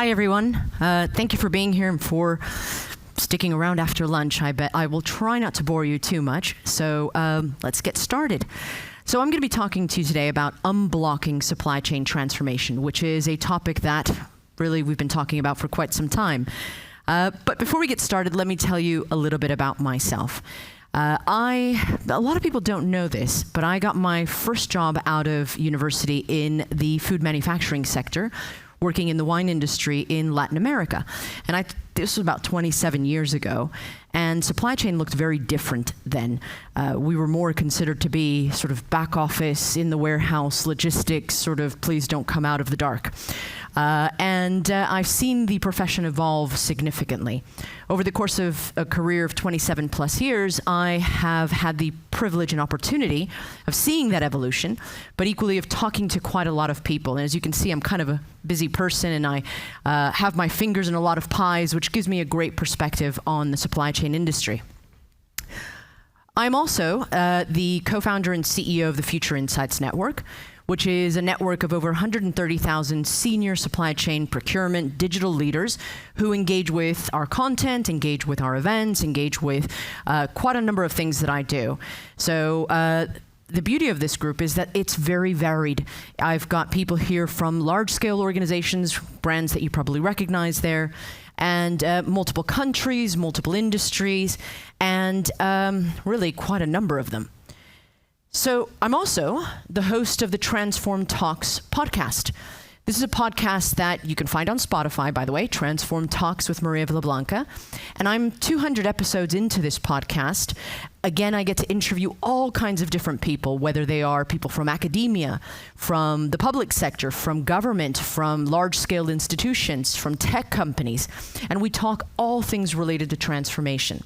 Hi, everyone. Thank you for being here and for sticking around after lunch. I bet I will try not to bore you too much. So let's get started. So I'm going to be talking to you today about unblocking supply chain transformation, which is a topic that really we've been talking about for quite some time. But before we get started, let me tell you a little bit about myself. A lot of people don't know this, but I got my first job out of university in the food manufacturing sector, working in the wine industry in Latin America. And this was about 27 years ago, and supply chain looked very different then. We were more considered to be sort of back office, in the warehouse, logistics, sort of please don't come out of the dark. And I've seen the profession evolve significantly. Over the course of a career of 27 plus years, I have had the privilege and opportunity of seeing that evolution, but equally of talking to quite a lot of people. And as you can see, I'm kind of a busy person, and I have my fingers in a lot of pies, which gives me a great perspective on the supply chain industry. I'm also the co-founder and CEO of the Future Insights Network, which is a network of over 130,000 senior supply chain procurement digital leaders who engage with our content, engage with our events, engage with quite a number of things that I do. So the beauty of this group is that it's very varied. I've got people here from large-scale organizations, brands that you probably recognize there, and multiple countries, multiple industries, and really quite a number of them. So I'm also the host of the Transform Talks podcast. This is a podcast that you can find on Spotify, by the way, Transform Talks with Maria Villablanca. And I'm 200 episodes into this podcast. Again, I get to interview all kinds of different people, whether they are people from academia, from the public sector, from government, from large-scale institutions, from tech companies. And we talk all things related to transformation.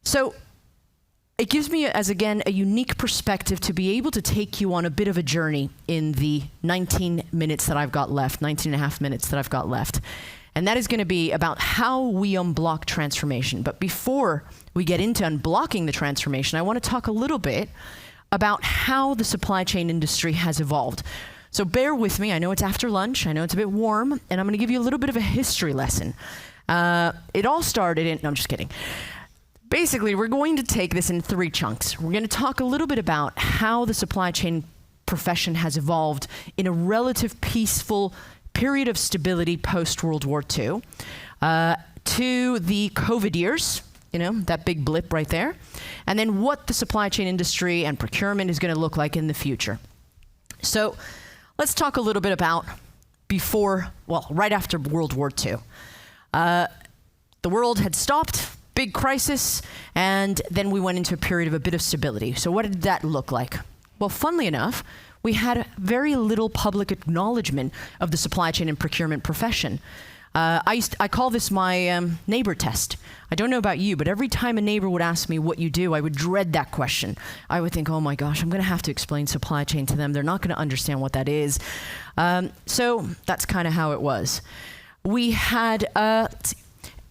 So it gives me, again, a unique perspective to be able to take you on a bit of a journey in the 19 minutes that I've got left, 19 and a half minutes that I've got left. And that is going to be about how we unblock transformation. But before we get into unblocking the transformation, I want to talk a little bit about how the supply chain industry has evolved. So bear with me. I know it's after lunch. I know it's a bit warm. And I'm going to give you a little bit of a history lesson. It all started in... No, I'm just kidding. Basically, we're going to take this in 3 chunks. We're going to talk a little bit about how the supply chain profession has evolved in a relative peaceful period of stability post-World War II, to the COVID years, you know, that big blip right there, and then what the supply chain industry and procurement is going to look like in the future. So let's talk a little bit about right after World War II. The world had stopped. Big crisis, and then we went into a period of a bit of stability. So what did that look like? Well, funnily enough, we had very little public acknowledgement of the supply chain and procurement profession. I call this my neighbor test. I don't know about you, but every time a neighbor would ask me what you do, I would dread that question. I would think, oh my gosh, I'm going to have to explain supply chain to them. They're not going to understand what that is. So that's kind of how it was. We had...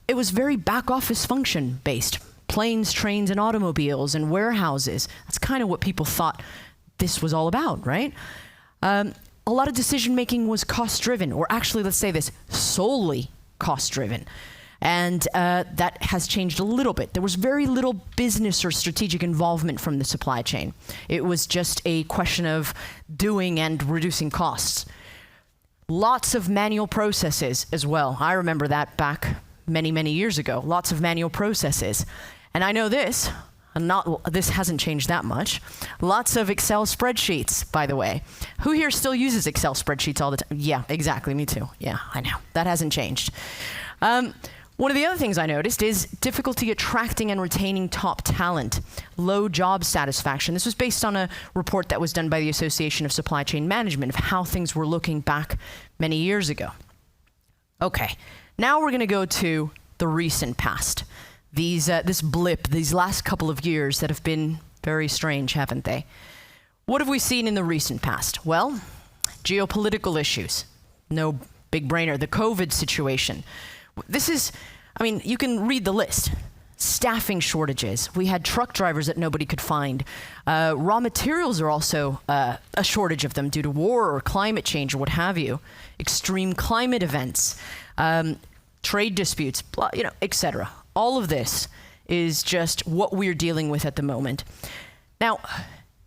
It was very back office function based. Planes, trains, and automobiles and warehouses. That's kind of what people thought this was all about, right? A lot of decision making was cost driven, or actually, let's say this, solely cost driven. And that has changed a little bit. There was very little business or strategic involvement from the supply chain. It was just a question of doing and reducing costs. Lots of manual processes as well. I remember that back many, many years ago. Lots of manual processes. And I know this, this hasn't changed that much. Lots of Excel spreadsheets, by the way. Who here still uses Excel spreadsheets all the time? Yeah, exactly, me too. Yeah, I know, that hasn't changed. One of the other things I noticed is difficulty attracting and retaining top talent, low job satisfaction. This was based on a report that was done by the Association of Supply Chain Management of how things were looking back many years ago. Okay. Now we're going to go to the recent past. This blip, these last couple of years that have been very strange, haven't they? What have we seen in the recent past? Well, geopolitical issues. No big brainer. The COVID situation. This is, I mean, you can read the list. staffing shortages. We had truck drivers that nobody could find. Raw materials are also a shortage of them due to war or climate change or what have you. Extreme climate events, trade disputes, blah, etc. All of this is just what we're dealing with at the moment. Now,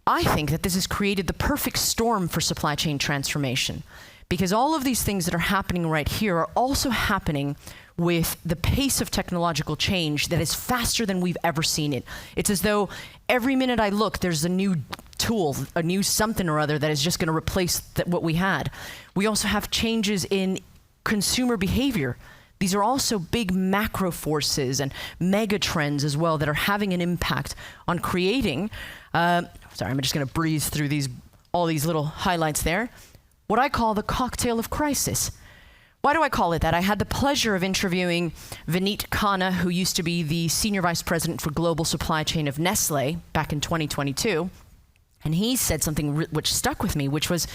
I think that this has created the perfect storm for supply chain transformation, because all of these things that are happening right here are also happening with the pace of technological change that is faster than we've ever seen it. It's as though every minute I look, there's a new tool, a new something or other that is just going to replace what we had. We also have changes in consumer behavior. These are also big macro forces and mega trends as well that are having an impact on creating, sorry, I'm just going to breeze through all these little highlights there, what I call the cocktail of crisis. Why do I call it that? I had the pleasure of interviewing Vineet Khanna, who used to be the Senior Vice President for Global Supply Chain of Nestle back in 2022. And he said something which stuck with me, which was,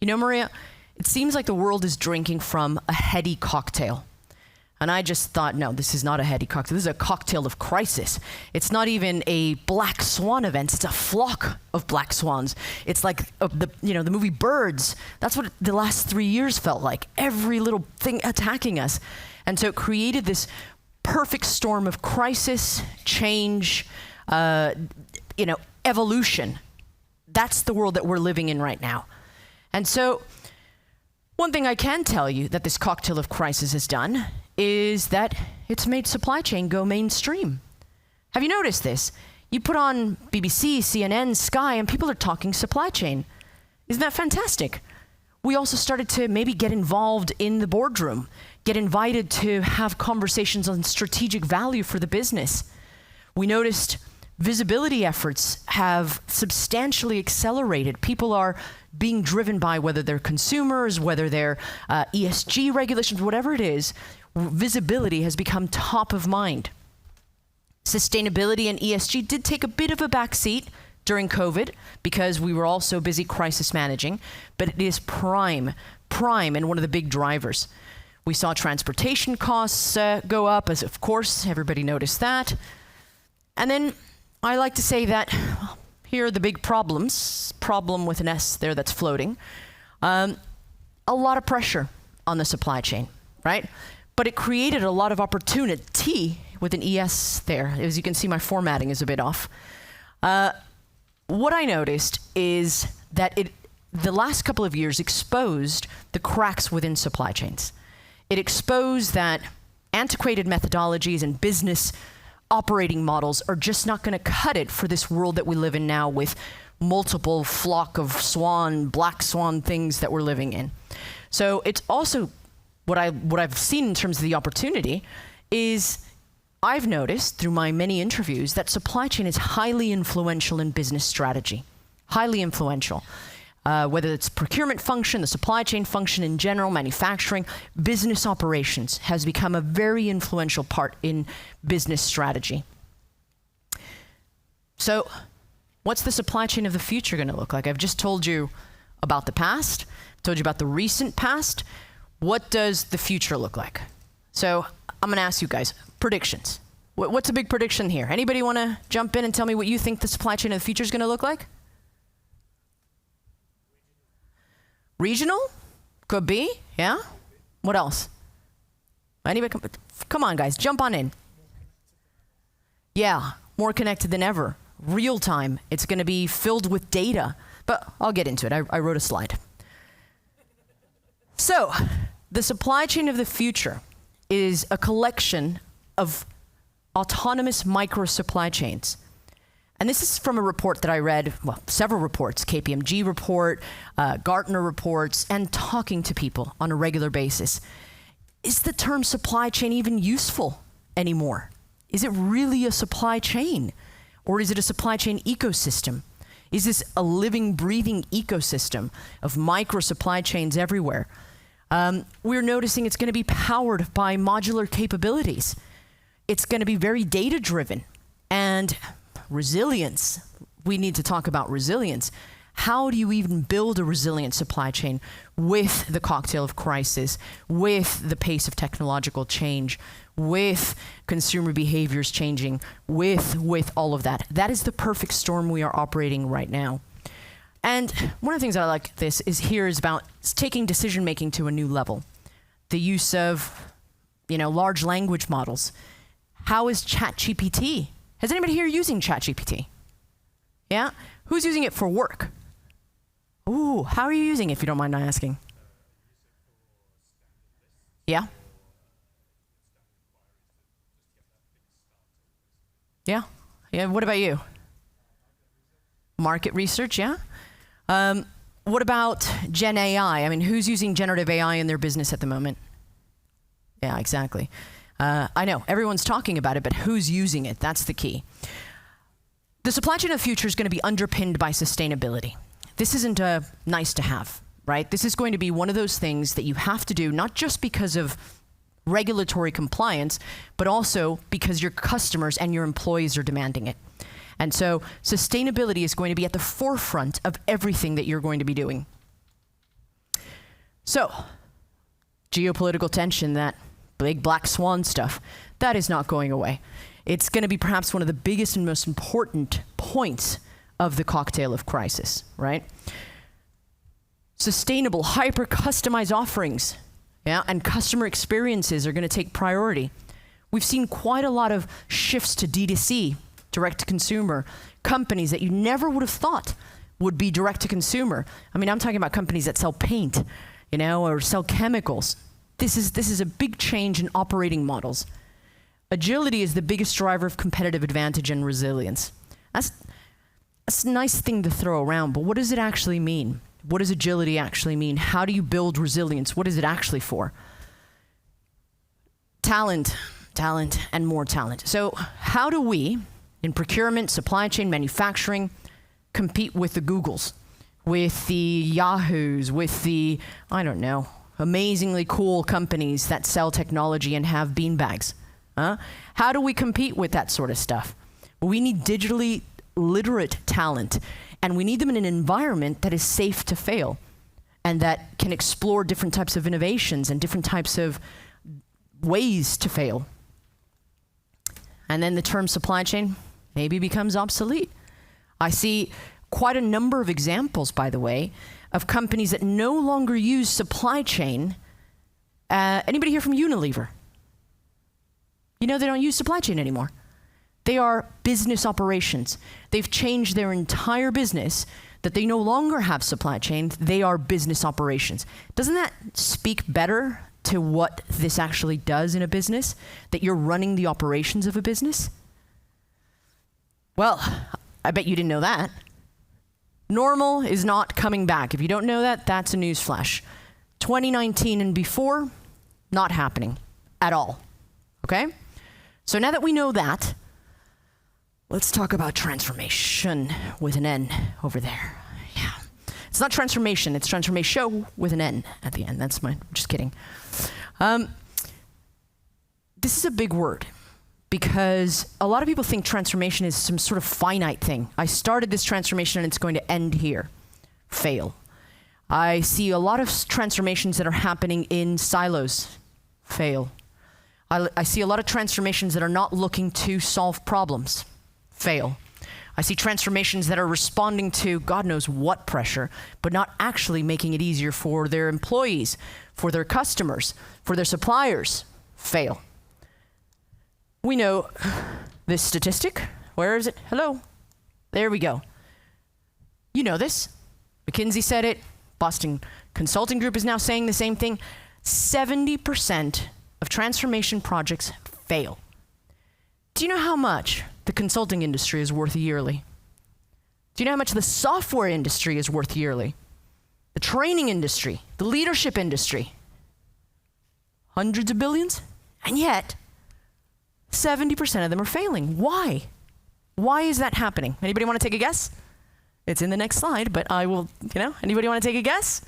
Maria, it seems like the world is drinking from a heady cocktail. And I just thought, no, this is not a heady cocktail. This is a cocktail of crisis. It's not even a black swan event. It's a flock of black swans. It's like the movie Birds. That's what the last 3 years felt like. Every little thing attacking us. And so it created this perfect storm of crisis, change, evolution. That's the world that we're living in right now. And so one thing I can tell you that this cocktail of crisis has done is that it's made supply chain go mainstream. Have you noticed this? You put on BBC, CNN, Sky, and people are talking supply chain. Isn't that fantastic? We also started to maybe get involved in the boardroom, get invited to have conversations on strategic value for the business. We noticed visibility efforts have substantially accelerated. People are being driven by whether they're consumers, whether they're ESG regulations, whatever it is. Visibility has become top of mind. Sustainability and ESG did take a bit of a backseat during COVID because we were all so busy crisis managing, but it is prime and one of the big drivers. We saw transportation costs go up, as of course everybody noticed that. And then I like to say that here are the big problems, problem with an S there that's floating. A lot of pressure on the supply chain, right? But it created a lot of opportunity with an ES there. As you can see, my formatting is a bit off. What I noticed is that the last couple of years exposed the cracks within supply chains. It exposed that antiquated methodologies and business operating models are just not going to cut it for this world that we live in now with multiple flock of black swan things that we're living in. So it's also what I've seen in terms of the opportunity is I've noticed through my many interviews that supply chain is highly influential in business strategy, highly influential. Whether it's procurement function, the supply chain function in general, manufacturing, business operations has become a very influential part in business strategy. So what's the supply chain of the future going to look like? I've just told you about the past, told you about the recent past. What does the future look like? So I'm going to ask you guys, predictions. What's a big prediction here? Anybody want to jump in and tell me what you think the supply chain of the future is going to look like? Regional? Could be, yeah? What else? Anybody? Come on, guys, jump on in. Yeah, more connected than ever. Real time. It's going to be filled with data. But I'll get into it. I wrote a slide. So, the supply chain of the future is a collection of autonomous micro supply chains. And this is from a report that I read, well, several reports, KPMG report, Gartner reports, and talking to people on a regular basis. Is the term supply chain even useful anymore? Is it really a supply chain? Or is it a supply chain ecosystem? Is this a living, breathing ecosystem of micro supply chains everywhere? We're noticing it's going to be powered by modular capabilities. It's going to be very data-driven. And resilience, we need to talk about resilience. How do you even build a resilient supply chain with the cocktail of crisis, with the pace of technological change, with consumer behaviors changing, with all of that? That is the perfect storm we are operating right now. And one of the things I like this is here is about taking decision making to a new level. The use of, large language models. How is ChatGPT? Has anybody here using ChatGPT? Yeah? Who's using it for work? Ooh, how are you using it, if you don't mind my asking? Yeah? Yeah? Yeah, what about you? Market research, yeah? What about Gen AI? I mean, who's using generative AI in their business at the moment? Yeah, exactly. I know, everyone's talking about it, but who's using it? That's the key. The supply chain of the future is going to be underpinned by sustainability. This isn't a nice to have, right? This is going to be one of those things that you have to do, not just because of regulatory compliance, but also because your customers and your employees are demanding it. And so sustainability is going to be at the forefront of everything that you're going to be doing. So, geopolitical tension, that big black swan stuff, that is not going away. It's going to be perhaps one of the biggest and most important points of the cocktail of crisis, right? Sustainable, hyper-customized offerings, and customer experiences are going to take priority. We've seen quite a lot of shifts to D2C, direct-to-consumer, companies that you never would have thought would be direct-to-consumer. I mean, I'm talking about companies that sell paint, or sell chemicals. This is a big change in operating models. Agility is the biggest driver of competitive advantage and resilience. That's a nice thing to throw around, but what does it actually mean? What does agility actually mean? How do you build resilience? What is it actually for? Talent, and more talent. So how do we, in procurement, supply chain, manufacturing, compete with the Googles, with the Yahoos, with the, amazingly cool companies that sell technology and have beanbags? How do we compete with that sort of stuff? Well, we need digitally literate talent, and we need them in an environment that is safe to fail and that can explore different types of innovations and different types of ways to fail. And then the term supply chain maybe becomes obsolete. I see quite a number of examples, by the way, of companies that no longer use supply chain. Anybody here from Unilever? They don't use supply chain anymore. They are business operations. They've changed their entire business that they no longer have supply chain. They are business operations. Doesn't that speak better to what this actually does in a business? That you're running the operations of a business? Well, I bet you didn't know that. Normal is not coming back. If you don't know that, that's a news flash. 2019 and before, not happening at all. Okay? So now that we know that, let's talk about transformation with an N over there. Yeah. It's not transformation, it's transformation with an N at the end. That's just kidding. This is a big word because a lot of people think transformation is some sort of finite thing. I started this transformation and it's going to end here. Fail. I see a lot of transformations that are happening in silos. Fail. I see a lot of transformations that are not looking to solve problems. Fail. I see transformations that are responding to God knows what pressure, but not actually making it easier for their employees, for their customers, for their suppliers. Fail. We know this statistic. Where is it? Hello. There we go. You know this. McKinsey said it. Boston Consulting Group is now saying the same thing. 70% of transformation projects fail. Do you know how much the consulting industry is worth yearly? Do you know how much the software industry is worth yearly? The training industry, the leadership industry? Hundreds of billions? And yet, 70% of them are failing. Why? Why is that happening? Anybody want to take a guess? It's in the next slide, but I will, anybody want to take a guess?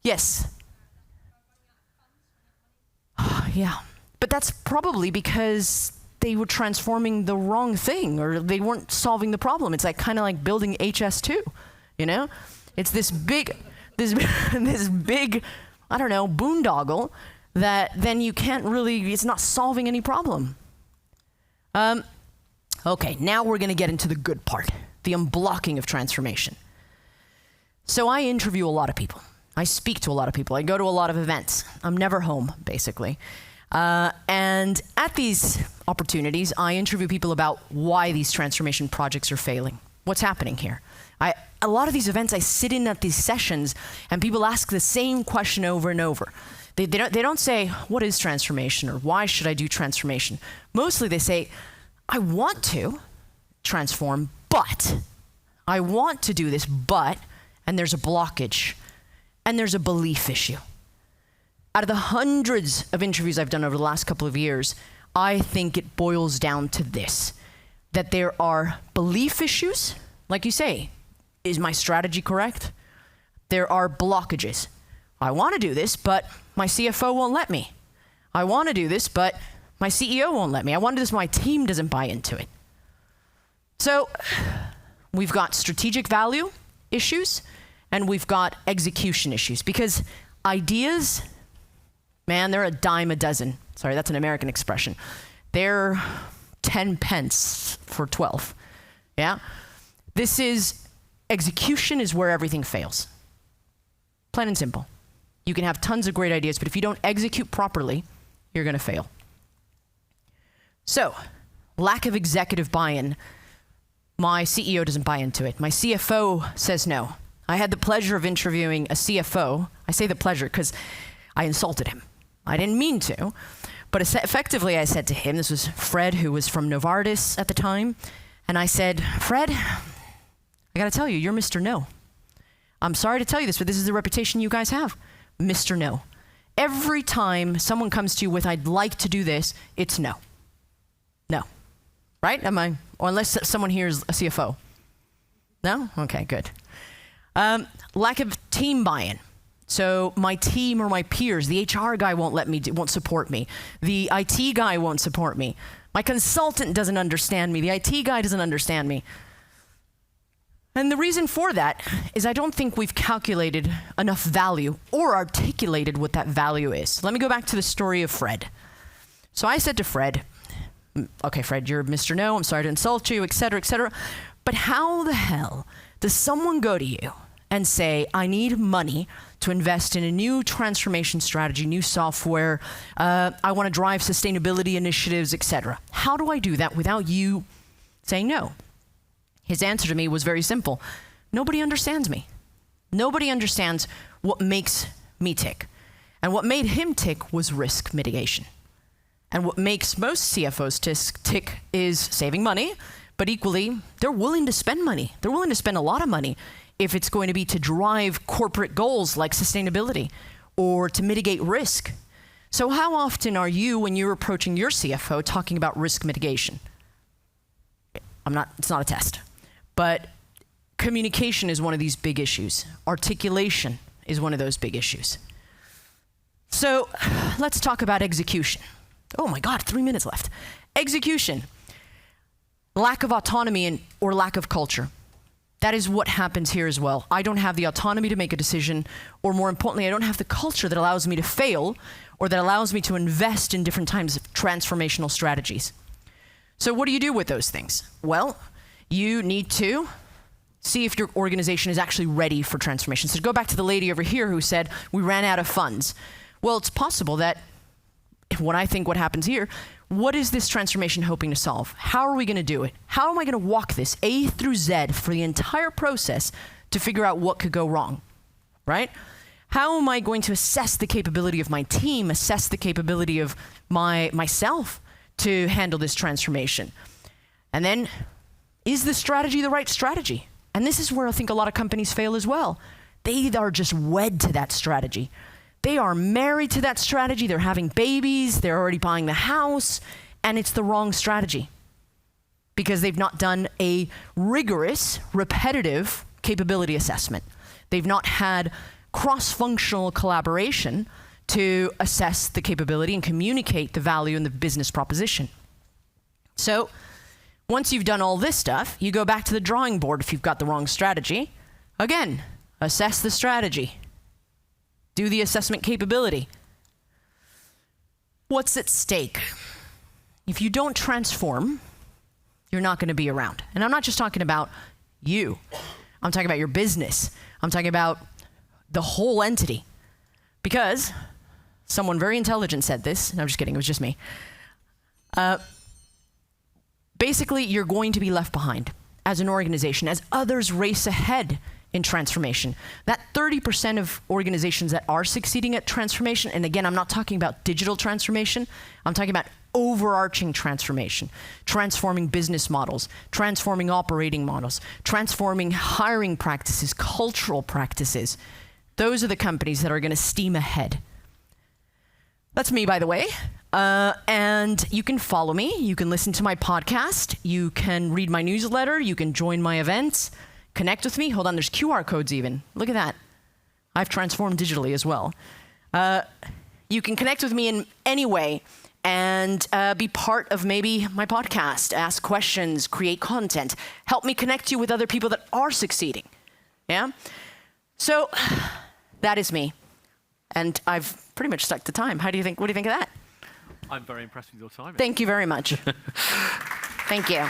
Yes. Yeah, but that's probably because they were transforming the wrong thing or they weren't solving the problem. It's kind of like building HS2. you know? It's this big, this big, I don't know, boondoggle that then you can't really, it's not solving any problem. Okay, now we're gonna get into the good part, the unblocking of transformation. So I interview a lot of people. I speak to a lot of people. I go to a lot of events. I'm never home, basically. And at these opportunities, I interview people about why these transformation projects are failing. What's happening here? A lot of these events, I sit in at these sessions and people ask the same question over and over. They don't say, what is transformation or why should I do transformation? Mostly they say, I want to transform, but I want to do this, but, and there's a blockage and there's a belief issue. Out of the hundreds of interviews I've done over the last couple of years, I think it boils down to this, that there are belief issues, like you say, is my strategy correct? There are blockages. I want to do this, but my CFO won't let me. I want to do this, but my CEO won't let me. I want to do this, but my team doesn't buy into it. So we've got strategic value issues, and we've got execution issues, because ideas, man, they're a dime a dozen. Sorry, that's an American expression. They're 10 pence for 12, yeah? Execution is where everything fails. Plain and simple. You can have tons of great ideas, but if you don't execute properly, you're gonna fail. So, lack of executive buy-in. My CEO doesn't buy into it. My CFO says no. I had the pleasure of interviewing a CFO. I say the pleasure because I insulted him. I didn't mean to, but effectively I said to him, this was Fred, who was from Novartis at the time, and I said, Fred, I gotta tell you, you're Mr. No. I'm sorry to tell you this, but this is the reputation you guys have. Mr. No. Every time someone comes to you with, I'd like to do this, it's no. No. Right? Am I? Or unless someone here is a CFO. No? Okay, good. Lack of team buy-in. So my team or my peers, the HR guy won't support me. The IT guy won't support me. My consultant doesn't understand me. The IT guy doesn't understand me. And the reason for that is I don't think we've calculated enough value or articulated what that value is. Let me go back to the story of Fred. So I said to Fred, okay, Fred, you're Mr. No, I'm sorry to insult you, et cetera, but how the hell does someone go to you and say, I need money to invest in a new transformation strategy, new software, I want to drive sustainability initiatives, et cetera. How do I do that without you saying no? His answer to me was very simple. Nobody understands me. Nobody understands what makes me tick. And what made him tick was risk mitigation. And what makes most CFOs tick is saving money, but equally, they're willing to spend money. They're willing to spend a lot of money if it's going to be to drive corporate goals like sustainability or to mitigate risk. So how often are you, when you're approaching your CFO, talking about risk mitigation? It's not a test. But communication is one of these big issues. Articulation is one of those big issues. So let's talk about execution. Oh my God, 3 minutes left. Execution. Lack of autonomy or lack of culture. That is what happens here as well. I don't have the autonomy to make a decision, or more importantly, I don't have the culture that allows me to fail or that allows me to invest in different types of transformational strategies. So what do you do with those things? Well, you need to see if your organization is actually ready for transformation. So to go back to the lady over here who said, we ran out of funds. Well, it's possible that what happens here, what is this transformation hoping to solve? How are we gonna do it? How am I gonna walk this A through Z for the entire process to figure out what could go wrong, right? How am I going to assess the capability of my team, assess the capability of myself to handle this transformation? And then, is the strategy the right strategy? And this is where I think a lot of companies fail as well. They are just wed to that strategy. They are married to that strategy. They're having babies. They're already buying the house. And it's the wrong strategy because they've not done a rigorous, repetitive capability assessment. They've not had cross-functional collaboration to assess the capability and communicate the value in the business proposition. So once you've done all this stuff, you go back to the drawing board if you've got the wrong strategy. Again, assess the strategy. Do the assessment capability. What's at stake? If you don't transform, you're not going to be around. And I'm not just talking about you. I'm talking about your business. I'm talking about the whole entity. Because someone very intelligent said this. No, I'm just kidding. It was just me. Basically, you're going to be left behind as an organization, as others race ahead in transformation. That 30% of organizations that are succeeding at transformation, and again, I'm not talking about digital transformation, I'm talking about overarching transformation, transforming business models, transforming operating models, transforming hiring practices, cultural practices. Those are the companies that are going to steam ahead. That's me, by the way. And you can follow me. You can listen to my podcast. You can read my newsletter. You can join my events. Connect with me. Hold on, there's QR codes even. Look at that. I've transformed digitally as well. You can connect with me in any way and be part of maybe my podcast, ask questions, create content, help me connect you with other people that are succeeding. Yeah? So that is me. And I've pretty much stuck to time. What do you think of that? I'm very impressed with your timing. Thank you very much. Thank you.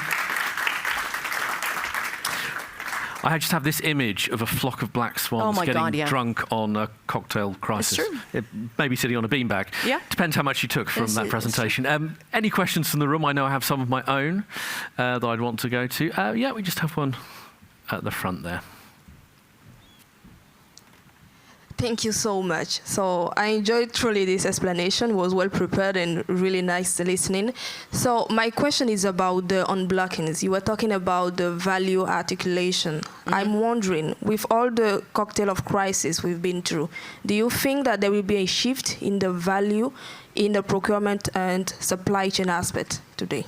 I just have this image of a flock of black swans getting drunk on a cocktail crisis. It's true. Maybe sitting on a beanbag. Yeah. Depends how much you took from that presentation. Any questions from the room? I know I have some of my own that I'd want to go to. Yeah, we just have one at the front there. Thank you so much. So I enjoyed truly this explanation. It was well prepared and really nice listening. So my question is about the unblockings. You were talking about the value articulation. Mm-hmm. I'm wondering, with all the cocktail of crisis we've been through, do you think that there will be a shift in the value in the procurement and supply chain aspect today?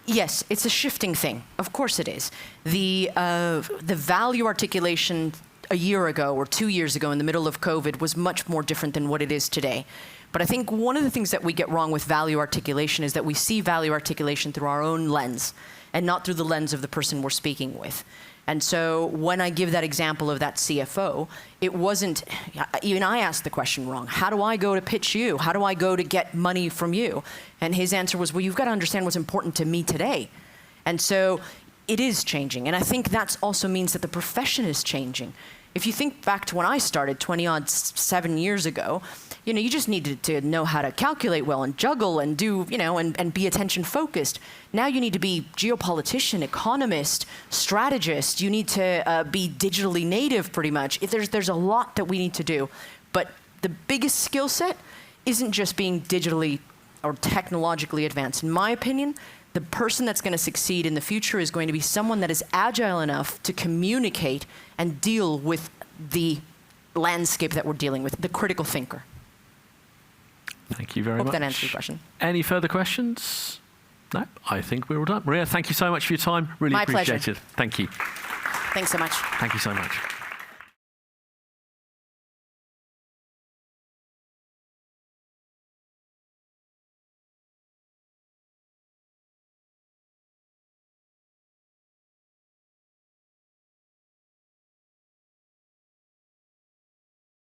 Yes, it's a shifting thing. Of course it is. The value articulation a year ago or 2 years ago in the middle of COVID was much more different than what it is today. But I think one of the things that we get wrong with value articulation is that we see value articulation through our own lens and not through the lens of the person we're speaking with. And so when I give that example of that CFO, it wasn't, even I asked the question wrong. How do I go to pitch you? How do I go to get money from you? And his answer was, well, you've got to understand what's important to me today. And so it is changing. And I think that also means that the profession is changing. If you think back to when I started 7 years ago, you just needed to know how to calculate well and juggle and do, and be attention focused. Now you need to be geopolitician, economist, strategist. You need to be digitally native pretty much. There's a lot that we need to do. But the biggest skill set isn't just being digitally or technologically advanced. In my opinion, the person that's going to succeed in the future is going to be someone that is agile enough to communicate and deal with the landscape that we're dealing with, the critical thinker. Thank you very much. Hope that answers your question. Any further questions? No, I think we're all done. Maria, thank you so much for your time. Really appreciate it. Thank you. Thanks so much. Thank you so much.